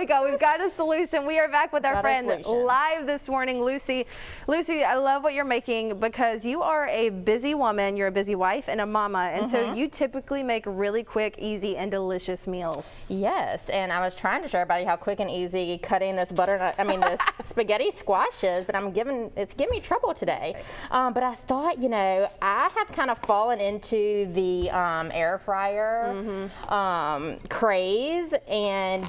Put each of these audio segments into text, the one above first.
we go. We've got a solution. We are back with our friend live this morning, Lucy. Lucy, I love what you're making because you are a busy woman. You're a busy wife and a mama, and so you typically make really quick, easy, and delicious meals. Yes, and I was trying to show everybody how quick and easy cutting this this spaghetti squash is, but it's giving me trouble today. But I thought, you know, I have kind of fallen into the air fryer craze,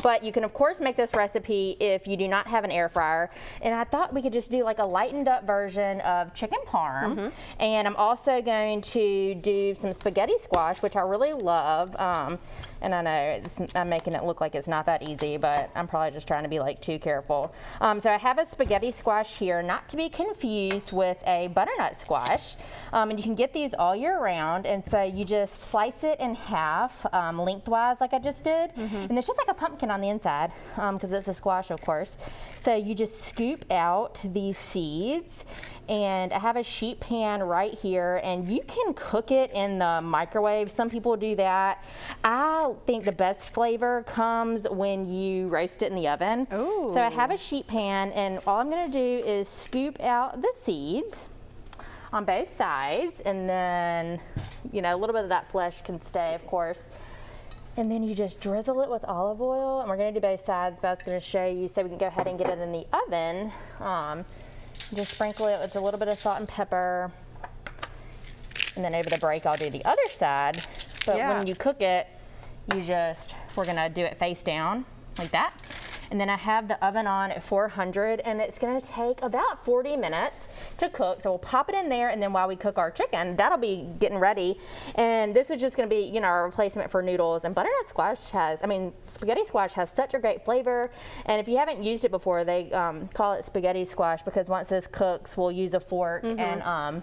but you can of course make this recipe if you do not have an air fryer. And I thought we could just do like a lightened up version of chicken parm. And I'm also going to do some spaghetti squash, which I really love. And I know I'm making it look like it's not that easy, but I'm probably just trying to be like too careful. So I have a spaghetti squash here, not to be confused with a butternut squash. And you can get these all year round. And so you just slice it in half lengthwise like I just did. And it's just like a pumpkin on the inside because it's a squash, of course. So you just scoop out these seeds. And I have a sheet pan right here, and you can cook it in the microwave. Some people do that. I think the best flavor comes when you roast it in the oven. Ooh. So I have a sheet pan, and all I'm gonna do is scoop out the seeds on both sides, and then, you know, a little bit of that flesh can stay, of course. And then you just drizzle it with olive oil, and we're gonna do both sides, but I was gonna show you so we can go ahead and get it in the oven. Just sprinkle it with a little bit of salt and pepper. And then over the break, I'll do the other side. But when you cook it, we're gonna do it face down like that. And then I have the oven on at 400, and it's gonna take about 40 minutes to cook. So we'll pop it in there, and then while we cook our chicken, that'll be getting ready. And this is just gonna be, you know, our replacement for noodles. And butternut squash spaghetti squash has such a great flavor. And if you haven't used it before, they call it spaghetti squash because once this cooks, we'll use a fork and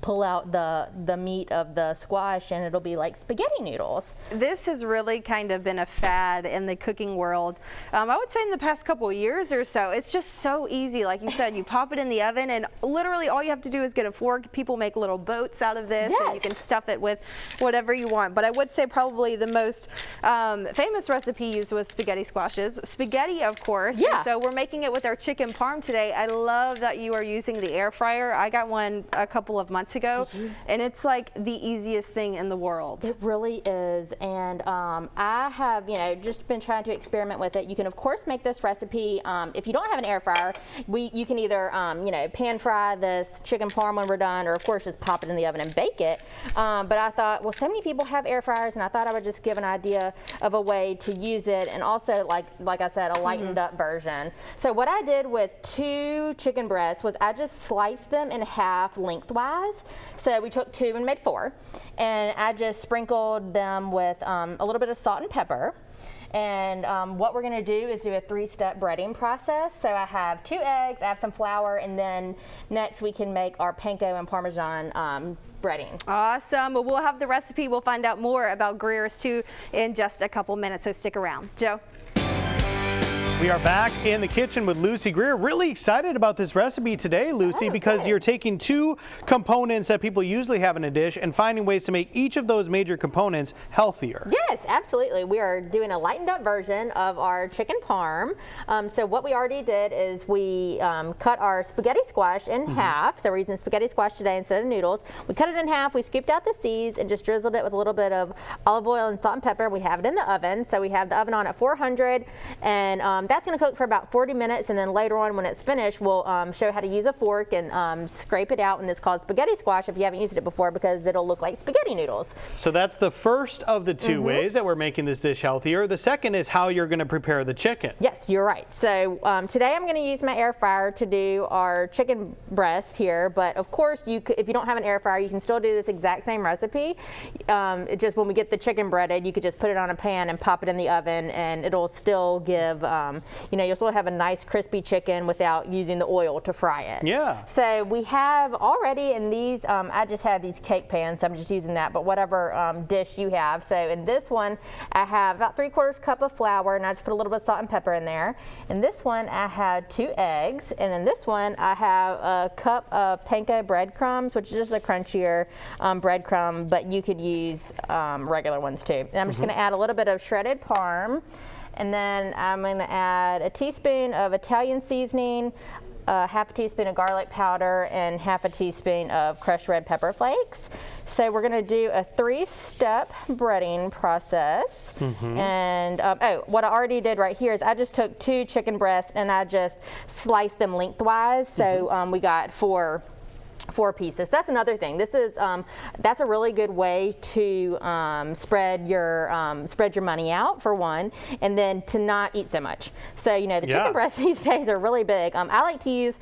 pull out the meat of the squash, and it'll be like spaghetti noodles. This has really kind of been a fad in the cooking world. I would say in the past couple of years or so. It's just so easy. Like you said, you pop it in the oven, and literally all you have to do is get a fork. People make little boats out of this, and you can stuff it with whatever you want. But I would say probably the most famous recipe used with spaghetti squashes, spaghetti, of course. Yeah. And so we're making it with our chicken parm today. I love that you are using the air fryer. I got one a couple of months ago, and it's like the easiest thing in the world. It really is. And I have, you know, just been trying to experiment with it. You can of course make this recipe if you don't have an air fryer. You can either you know, pan fry this chicken parm when we're done, or of course just pop it in the oven and bake it. But I thought, well, so many people have air fryers, and I thought I would just give an idea of a way to use it, and also like I said, a lightened up version. So what I did with 2 chicken breasts was I just sliced them in half lengthwise. So we took 2 and made 4, and I just sprinkled them with a little bit of salt and pepper. And what we're gonna do is do a 3-step breading process. So I have 2 eggs, I have some flour, and then next we can make our panko and Parmesan breading. Awesome. Well, we'll have the recipe. We'll find out more about Greer's too in just a couple minutes, so stick around. Joe? We are back in the kitchen with Lucy Greer. Really excited about this recipe today, Lucy, because you're taking 2 components that people usually have in a dish and finding ways to make each of those major components healthier. Yes, absolutely. We are doing a lightened up version of our chicken parm. So what we already did is we cut our spaghetti squash in half. So we're using spaghetti squash today instead of noodles. We cut it in half, we scooped out the seeds and just drizzled it with a little bit of olive oil and salt and pepper. We have it in the oven. So we have the oven on at 400, and that's going to cook for about 40 minutes, and then later on when it's finished, we'll show how to use a fork and scrape it out, and it's called spaghetti squash if you haven't used it before, because it'll look like spaghetti noodles. So that's the first of the 2 ways that we're making this dish healthier. The second is how you're going to prepare the chicken. Yes, you're right. So today I'm going to use my air fryer to do our chicken breast here, but of course if you don't have an air fryer, you can still do this exact same recipe. Just when we get the chicken breaded, you could just put it on a pan and pop it in the oven, and it'll still give you know, you'll still have a nice crispy chicken without using the oil to fry it. Yeah. So we have already in these, I just have these cake pans, so I'm just using that, but whatever dish you have. So in this one, I have about 3/4 cup of flour, and I just put a little bit of salt and pepper in there. In this one, I had 2 eggs, and in this one, I have a cup of panko breadcrumbs, which is just a crunchier breadcrumb, but you could use regular ones too. And I'm just gonna add a little bit of shredded parm, And then I'm going to add a teaspoon of Italian seasoning, half a teaspoon of garlic powder, and half a teaspoon of crushed red pepper flakes. So we're going to do a 3-step breading process. And what I already did right here is I just took 2 chicken breasts and I just sliced them lengthwise. So we got 4 pieces. That's another thing. This is that's a really good way to spread your money out, for one, and then to not eat so much. So the chicken breasts these days are really big. I like to use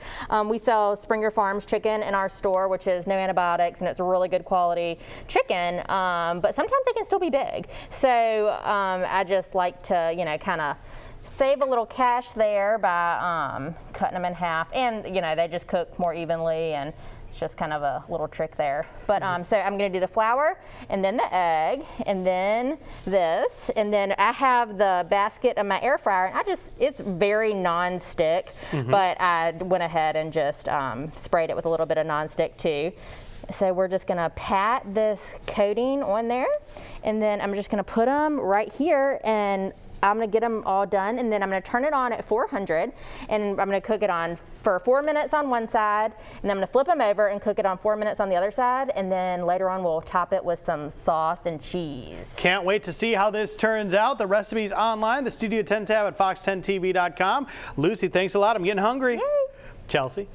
we sell Springer Farms chicken in our store, which is no antibiotics, and it's a really good quality chicken. But sometimes they can still be big. So I just like to kind of save a little cash there by cutting them in half, and they just cook more evenly, and it's just kind of a little trick there. But so I'm going to do the flour, and then the egg, and then this, and then I have the basket of my air fryer, and it's very non-stick, but I went ahead and just sprayed it with a little bit of non-stick too. So we're just going to pat this coating on there, and then I'm just going to put them right here, and I'm going to get them all done, and then I'm going to turn it on at 400, and I'm going to cook it on for 4 minutes on one side, and then I'm going to flip them over and cook it on 4 minutes on the other side, and then later on we'll top it with some sauce and cheese. Can't wait to see how this turns out. The recipe's online, the Studio 10 tab at fox10tv.com. Lucy, thanks a lot. I'm getting hungry. Yay. Chelsea.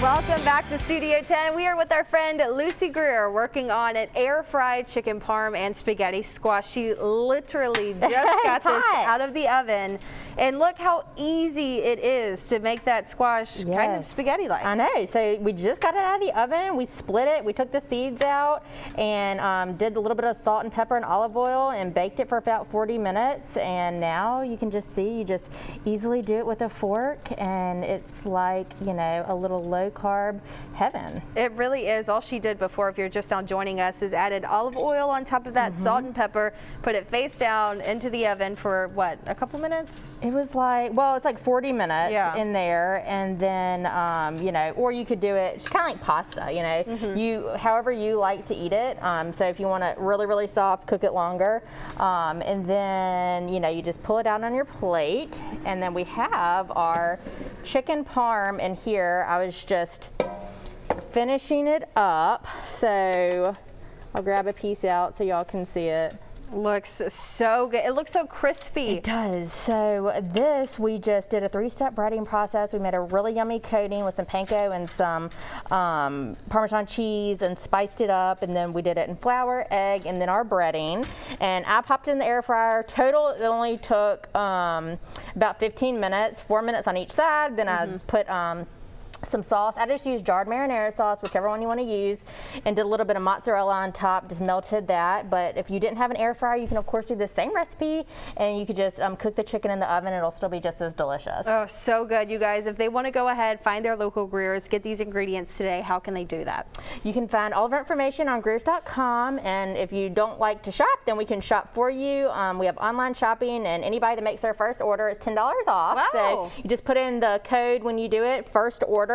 Welcome back to Studio 10. We are with our friend Lucy Greer working on an air-fried chicken parm and spaghetti squash. She literally just got this out of the oven. And look how easy it is to make that squash kind of spaghetti-like. I know. So we just got it out of the oven. We split it. We took the seeds out and did a little bit of salt and pepper and olive oil and baked it for about 40 minutes. And now you can just see, you just easily do it with a fork, and it's like, a little low-carb heaven. It really is. All she did before, if you're just now joining us, is added olive oil on top of that, salt and pepper, put it face down into the oven for, what, a couple minutes? It was like, it's like 40 minutes in there, and then, or you could do it, it's kind of like pasta, however you like to eat it. So if you want it really, really soft, cook it longer. And then, you just pull it out on your plate, and then we have our chicken parm in here. I was just finishing it up, so I'll grab a piece out so y'all can see it. Looks so good. It looks so crispy. It does. So this, we just did a 3-step breading process. We made a really yummy coating with some panko and some Parmesan cheese and spiced it up. And then we did it in flour, egg, and then our breading. And I popped it in the air fryer. Total, it only took about 15 minutes, 4 minutes on each side. Then I put some sauce. I just used jarred marinara sauce, whichever one you want to use, and did a little bit of mozzarella on top, just melted that. But if you didn't have an air fryer, you can of course do the same recipe, and you could just cook the chicken in the oven. It'll still be just as delicious. Oh, so good, you guys. If they want to go ahead, find their local Greers, get these ingredients today, how can they do that? You can find all of our information on Greers.com, and if you don't like to shop, then we can shop for you. We have online shopping, and anybody that makes their first order is $10 off. Wow. So you just put in the code when you do it, first order,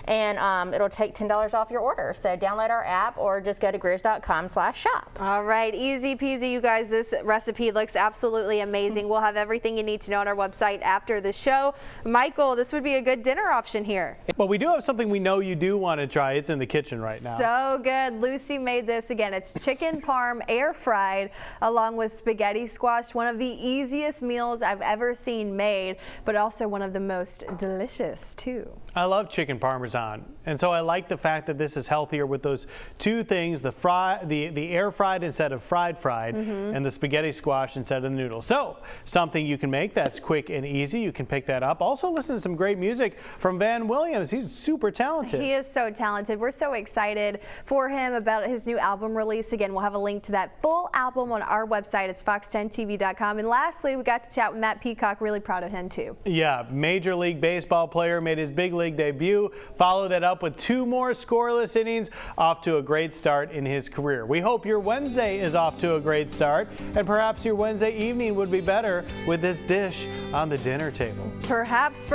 and it'll take $10 off your order. So download our app or just go to Greers.com/shop. All right, easy peasy, you guys. This recipe looks absolutely amazing. We'll have everything you need to know on our website after the show. Michael, this would be a good dinner option here. Well, we do have something we know you do want to try. It's in the kitchen right now. So good. Lucy made this again. It's chicken parm air fried along with spaghetti squash. One of the easiest meals I've ever seen made, but also one of the most delicious too. I love chicken Parmesan, and so I like the fact that this is healthier with those two things, the air fried instead of fried, and the spaghetti squash instead of the noodles. So something you can make that's quick and easy. You can pick that up. Also listen to some great music from Van Williams. He's super talented. He is so talented. We're so excited for him about his new album release. Again, we'll have a link to that full album on our website. It's fox10tv.com. And lastly, we got to chat with Matt Peacock. Really proud of him too. Yeah, Major League Baseball player, made his big league debut. Follow that up with 2 more scoreless innings. Off to a great start in his career. We hope your Wednesday is off to a great start, and perhaps your Wednesday evening would be better with this dish on the dinner table. Perhaps.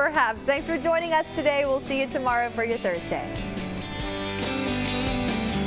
Thanks for joining us today. We'll see you tomorrow for your Thursday.